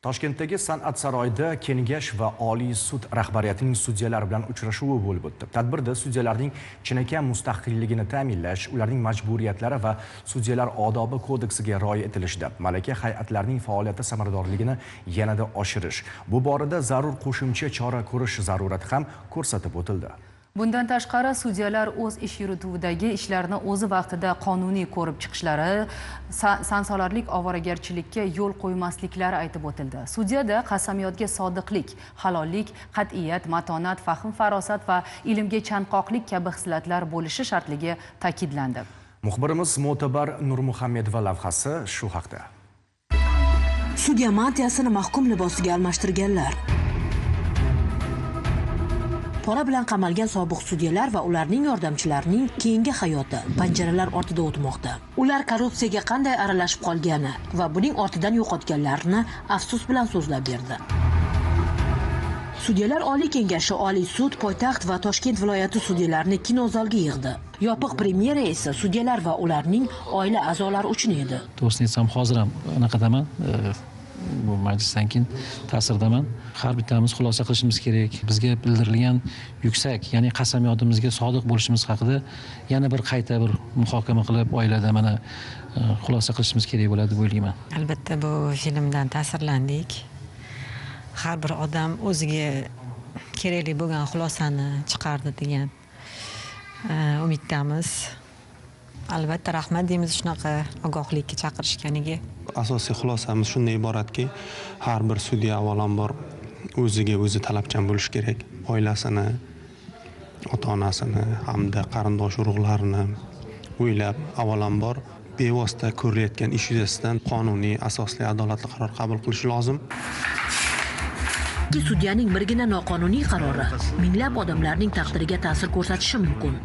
Toshkentdagi San'at saroyida Kengash va Oliy sud rahbariyatining sudyalar bilan uchrashuvi bo'lib o'tdi. Tadbirda sudyalarning chinakam mustaqilligini ta'minlash, ularning majburiyatlari va sudyalar odobi kodeksiga rioya etilishida, malaka hay'atlarining faoliyati samaradorligini yanada oshirish, bu borada zarur qo'shimcha chora ko'rish zarurati ham ko'rsatib o'tildi. Bundan tashqari, sudyalar o'z ish yurituvidagi ishlarni o'zi vaqtida qonuniy ko'rib chiqishlari, sansolarlik ovoragarchilikka yo'l qo'ymasliklari aytib o'tildi. Sudyada qasamyodga sodiqlik, halollik, qat'iyat, matonat, fahm farosat va ilmga chanqoqlik kabi xislatlar bo'lishi shartligi ta'kidlandi. Muxbirimiz Mo'tabar Nurmuhammedova lavhasi shu haqda. Sudya mantiyasini mahkum libosiga almashtirganlar. Pora bilan qamalgan sobiq sudyalar va ularning yordamchilarining keyingi hayoti panjaralar ortida o'tmoqda. Ular korrupsiyaga qanday aralashib qolgani va buning ortidan yo'qotganlarini afsus bilan so'zlab berdi. Sudyalar Oliy kengashi, Oliy sud, poytaxt va Toshkent viloyati sudyalarini kinozalga yig'di. Yopiq premyera esa sudyalar va ularning oila a'zolari uchun edi. To'g'risini aytsam, hozir ham anaqadaman. Bu majlisdan keyin ta'sirdaman. Har bittamiz xulosa qilishimiz kerak. Bizga bildirilgan yuksak, ya'ni qasamyodimizga sodiq bo'lishimiz haqida yana bir qayta bir muhokama qilib, oilada mana xulosa qilishimiz kerak bo'ladi deb o'ylayman. Albatta bu filmdan ta'sirlandik. Har bir odam o'ziga kerakli bo'lgan xulosani chiqardi degan umiddamiz. Albatta rahmat deymiz shunaqa ogohlikka chaqirishganiga. Asosiy xulosamiz shunday iboratki, har bir sudya avvalambor o'ziga o'zi talabchan bo'lishi kerak. Oilasini, ota-onasini hamda qarindosh urug'larini o'ylab, avvalambor bevosita ko'rilayotgan ish yuzasidan qonuniy, asosli, adolatli qaror qabul qilish lozim. Sudyaning birgina noqonuniy qarori minglab odamlarning taqdiriga ta'sir ko'rsatishi mumkin.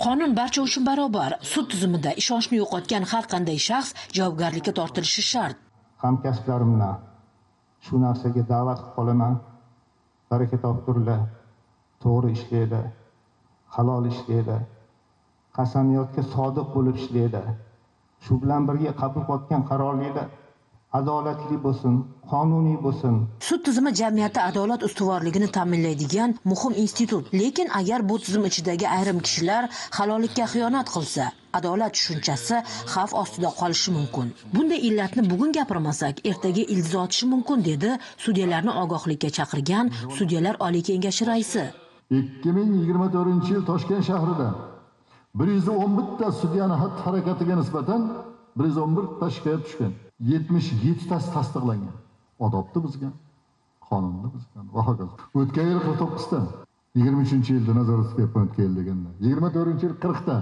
Qonun barcha uchun barobar. Sud tizimida ishonchni yo'qotgan har qanday shaxs javobgarlikka tortilishi shart. Hamkasblarimni shu narsaga da'vat qilib qolaman. Baraka toptirlar, to'g'ri ishlaydi, halol ishlaydi, qasamyodga sodiq bo'lib ishlaydi. Shu bilan birga qabul qilayotgan qarorlar adolatli bo'lsin, qonuniy bo'lsin. Sud tizimi jamiyatda adolat ustuvorligini ta'minlaydigan muhim institut. Lekin agar bu tizim ichidagi ayrim kishilar halollikka xiyonat qilsa, adolat tushunchasi xavf ostida qolishi mumkin. Bunday illatni bugun gapirmasak, ertaga ildiz otishi mumkin, dedi sudyalarni ogohlikka chaqirgan Sudyalar Oliy kengashi raisi. 2024-yil Toshkent shahrida 111 ta sudyaning xatti-harakatiga nisbatan 111 ta shikoyat tushgan. 77 tasi tasdiqlangan. Odobni buzgan, qonunni buzgan va hokazo. O'tgan yil 49 ta, 23-yilda nazoratga qo'yilganda, 24-yil 40 ta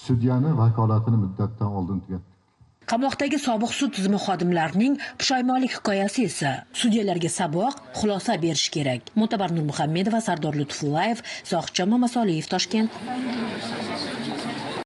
sudyaning vakolatini muddatdan oldin tugatdik. Qamoqdagi sobiq sud tizimi xodimlarining pushaymonlik hikoyasi esa sudyalarga saboq, xulosa berish kerak. Mo'tabar Nurmuhammedova, Sardor Lutfullayev, Zohidjon Mamasoliyev, Toshkent.